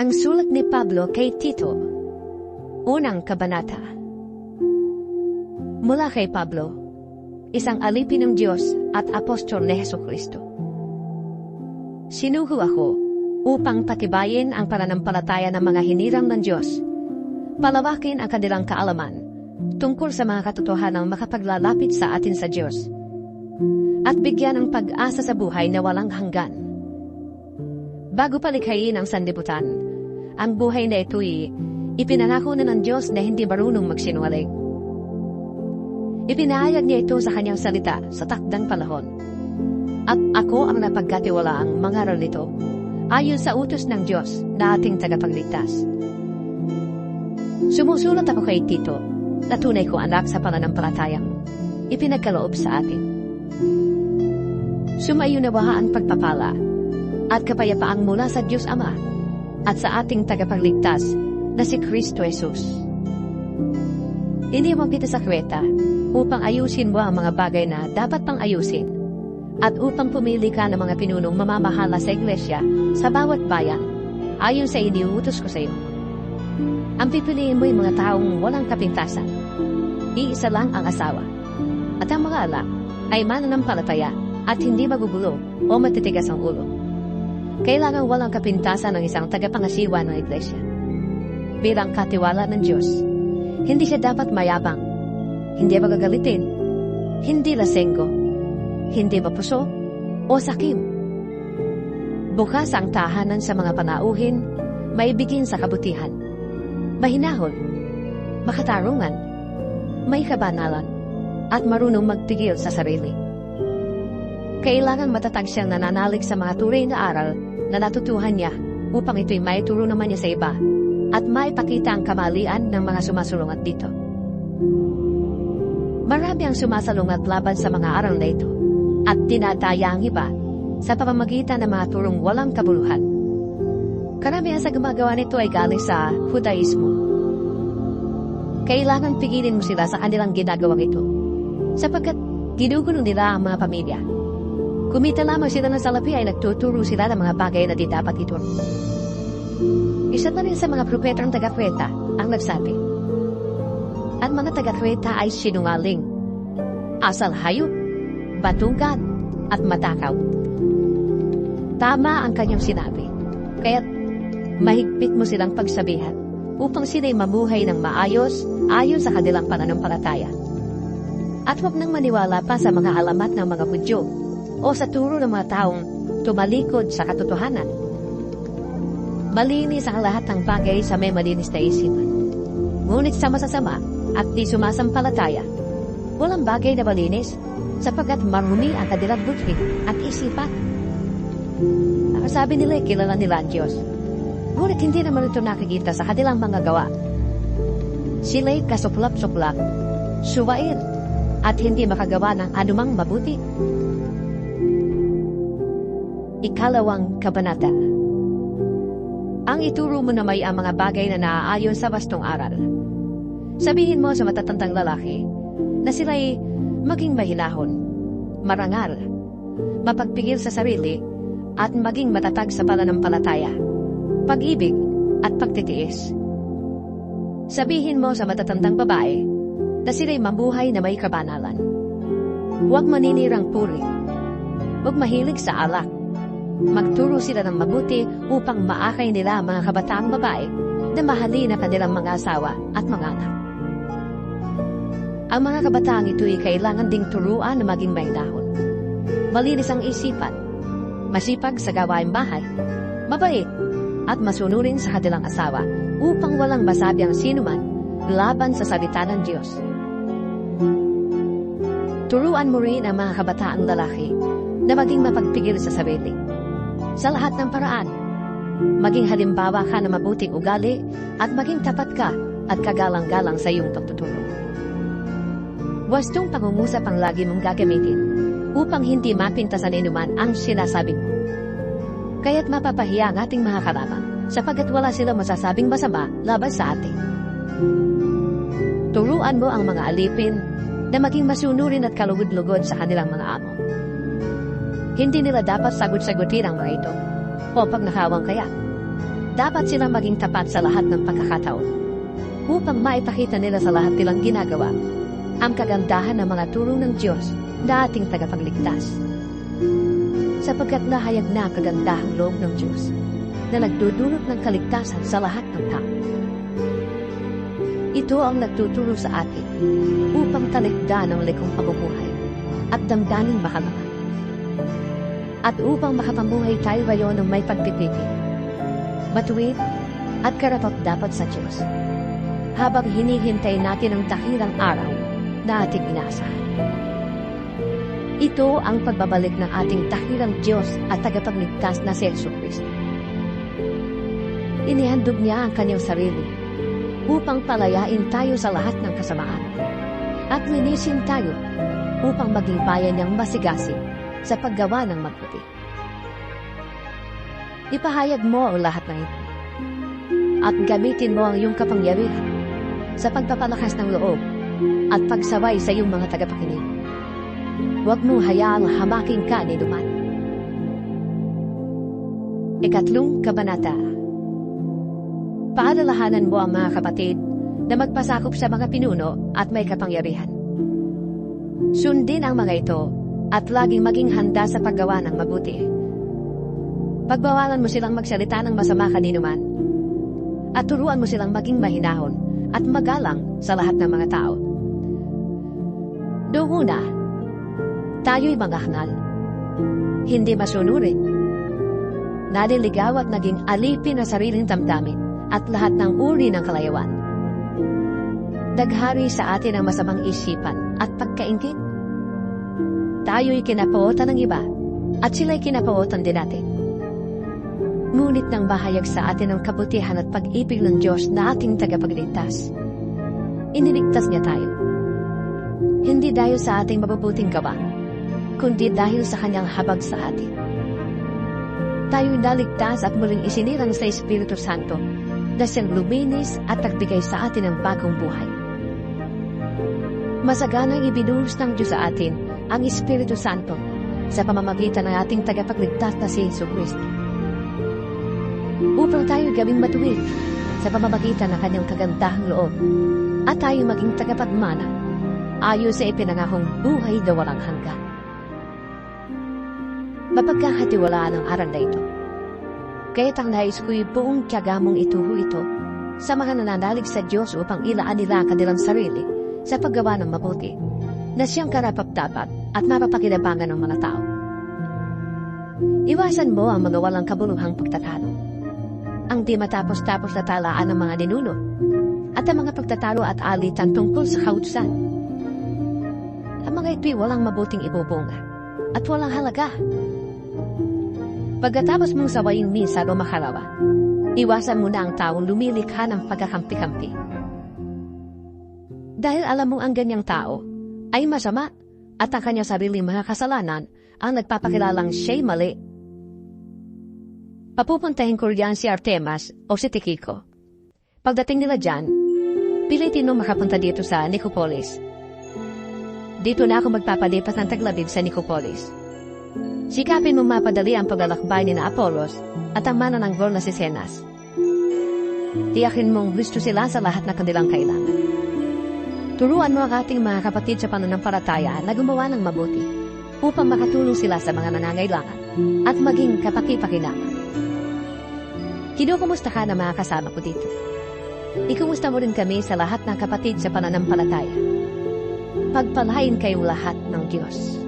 Ang sulat ni Pablo kay Tito, unang kabanata. Mula kay Pablo, isang alipin ng Diyos at apostol ni Jesucristo. Sinugo ako upang patibayin ang pananampalataya ng mga hinirang ng Diyos, palawakin ang kanilang kaalaman tungkol sa mga katotohanang makapaglalapit sa atin sa Diyos, at bigyan ng pag-asa sa buhay na walang hanggan. Bago palikhain ang sanlibutan, ang buhay na ito'y ipinangako na ng Diyos na hindi marunong magsinungaling. Ipinahayag niya ito sa kanyang salita sa takdang panahon. At ako ang napagkatiwalaang mangaral nito, ayon sa utos ng Diyos na ating tagapagligtas. Sumusulat ako kay Tito, na tunay ko anak sa pananampalatayang ipinagkaloob sa atin. Sumayunawa ang pagpapala at kapayapaang mula sa Diyos Ama at sa ating tagapagligtas na si Kristo Jesus. Iniwan kita sa Kreta upang ayusin mo ang mga bagay na dapat pang ayusin at upang pumili ka ng mga pinunong mamamahala sa iglesia sa bawat bayan ayon sa iniuutos ko sa iyo. Ang pipiliin mo yung mga taong walang kapintasan. Iisa lang ang asawa. At ang mga anak ay mananampalataya at hindi magugulo o matitigas ang ulo. Kailangan walang kapintasan ng isang tagapangasiwa ng iglesia. Bilang katiwala ng Diyos, hindi siya dapat mayabang, hindi magagalitin, hindi lasenggo, hindi mapuso o sakim. Bukas ang tahanan sa mga panauhin, maibigin sa kabutihan, mahinahon, makatarungan, may kabanalan, at marunong magpigil sa sarili. Kailangan matatag siyang nananalig sa mga tunay na aral na natutuhan niya upang ito'y maituro naman niya sa iba at maipakita ang kamalian ng mga sumasalungat dito. Marami ang sumasalungat laban sa mga aral na ito at tinataya ang iba sa pamamagitan ng mga turong walang kabuluhan. Karamihan sa gumagawa nito ay galing sa Judaismo. Kailangan pigilin mo sila sa kanilang ginagawang ito sapagkat ginugulo nila ang mga pamilya. Kumita lamang sila ng salapi ay nagtuturo sila ng mga bagay na di dapat ituro. Isa na rin sa mga propetang taga-Kreta ang nagsabi, ang mga taga-Kreta ay sinungaling, asal hayop, batungkat, at matakaw. Tama ang kanyang sinabi, kaya't mahigpit mo silang pagsabihan upang sila'y mamuhay ng maayos ayon sa kanilang pananampalataya. At huwag nang maniwala pa sa mga alamat ng mga Hudyo o sa turo ng mga taong tumalikod sa katotohanan. Malinis ang lahat ng bagay sa may malinis na isipan. Ngunit sa masasama at di sumasampalataya, walang bagay na malinis sapagkat marumi ang kanilang buti at isipan. Ang sabi nila ay kilala nila ang Diyos, ngunit hindi naman ito nakikita sa kanilang mga gawa. Sila'y kasuklap-suklap, suwain, at hindi makagawa ng anumang mabuti. Ikalawang kabanata. Ang ituro mo na may ang mga bagay na naaayon sa wastong aral. Sabihin mo sa matatandang lalaki na sila'y maging mahinahon, marangal, mapagpigil sa sarili, at maging matatag sa pananampalataya, pag-ibig, at pagtitiis. Sabihin mo sa matatandang babae na sila'y mabuhay na may kabanalan. Huwag maninirang puri, huwag mahilig sa alak. Magturo sila ng mabuti upang maakay nila ang mga kabataang babae na mahalin ang kanilang mga asawa at mga anak. Ang mga kabataang ito'y kailangan ding turuan na maging mahinahon. Malinis ang isipan, masipag sa gawaing bahay, mabait, at masunurin sa kanilang asawa upang walang masabi ang sinuman laban sa salita ng Diyos. Turuan mo rin ang mga kabataang lalaki na maging mapagpigil sa sarili. Sa lahat ng paraan, maging halimbawa ka na mabuting ugali at maging tapat ka at kagalang-galang sa iyong pagtuturo. Wastong pangungusap ang lagi mong gagamitin upang hindi mapintasan inuman ang sinasabi mo. Kaya't mapapahiya ang ating mga karamang sapagkat wala silang masasabing masama laban sa atin. Turuan mo ang mga alipin na maging masunurin at kalugod-lugod sa kanilang mga amo. Hindi nila dapat sagot-sagutin ang mga ito o pagnakawang kaya. Dapat silang maging tapat sa lahat ng pagkakataon upang maipakita nila sa lahat nilang ginagawa ang kagandahan ng mga turo ng Diyos na ating tagapagligtas. Sapagkat nahayag na ang kagandahang loob ng Diyos na nagdudulot ng kaligtasan sa lahat ng tao. Ito ang nagtuturo sa atin upang talikdan ang likong pamumuhay at damdamin makalaman. At upang makapamuhay tayo ngayon ng may pagpipigil, matuwid at karapat-dapat sa Diyos, habang hinihintay natin ang dakilang araw na ating inaasahan. Ito ang pagbabalik ng ating dakilang Diyos at tagapagligtas na si Jesucristo. Inihandog niya ang kanyang sarili upang palayain tayo sa lahat ng kasamaan at linisin tayo upang maging bayan niyang masigasig sa paggawa ng mabuti. Ipahayag mo ang lahat ng ito at gamitin mo ang iyong kapangyarihan sa pagpapalakas ng loob at pagsaway sa iyong mga tagapakinig. Huwag mong hayaang hamaking ka ni Duman. Ikatlong kabanata. Paalalahanan mo ang mga kapatid na magpasakop sa mga pinuno at may kapangyarihan. Sundin ang mga ito at laging maging handa sa paggawa ng mabuti. Pagbawalan mo silang magsalita ng masama kaninuman at turuan mo silang maging mahinahon at magalang sa lahat ng mga tao. Noong una, tayo'y mga hangal, hindi masunurin, naliligaw at naging alipin na sariling damdamin at lahat ng uri ng kalayawan. Daghari sa atin ang masamang isipan at pagkaingit. Tayo'y kinapootan ng iba at sila'y kinapootan din natin. Ngunit nang bahayag sa atin ang kabutihan at pag-ibig ng Diyos na ating tagapagligtas, iniligtas niya tayo. Hindi dahil sa ating mabubuting gawa, kundi dahil sa kanyang habag sa atin. Tayo'y naligtas at muling isinirang sa Espiritu Santo na siyang luminis at nagbigay sa atin ng bagong buhay. Masaganang ibinuhos ng Diyos sa atin ang Espiritu Santo sa pamamagitan ng ating tagapagligtas na si Jesucristo, upang tayo gawing matuwid sa pamamagitan ng kanyang kagandahang loob at tayo maging tagapagmana ayon sa ipinangakong buhay na walang hanggan. Mapagkakatiwalaan ang aral na ito. Kaya't ang nais ko'y buong tiyaga mong ituho ito sa mga nananalig sa Diyos upang ilaan nila ang kanilang sarili sa paggawa ng mabuti na siyang karapat-dapat at mapapakinabangan ng mga tao. Iwasan mo ang mga walang kabuluhang pagtatalo, ang di matapos-tapos na talaan ng mga ninuno, at ang mga pagtatalo at alitan tungkol sa kautusan. Ang mga ito'y walang mabuting ibubunga at walang halaga. Pagkatapos mong sawayin minsan o makalawa, iwasan mo na ang taong lumilikha ng pagkakampi-kampi. Dahil alam mong ang ganyang tao ay masama at ang kanyang sariling mga kasalanan ang nagpapakilalang siya'y mali. Papupuntahin ko riyan si Artemas o si Tikiko. Pagdating nila dyan, pilitin nung makapunta dito sa Nicopolis. Dito na ako magpapalipas ng taglabib sa Nicopolis. Sikapin mo mapadali ang paglalakbay ni na Apollos at ang manananggol na si Zenas. Tiyakin mong gusto sila sa lahat na kanilang kailangan. Turuan mo ang ating mga kapatid sa pananampalataya na gumawa ng mabuti upang makatulong sila sa mga nangangailangan at maging kapaki-pakinabang. Kinukumusta ka na mga kasama ko dito. Ikumusta mo rin kami sa lahat ng kapatid sa pananampalataya. Pagpalain kayong lahat ng Diyos.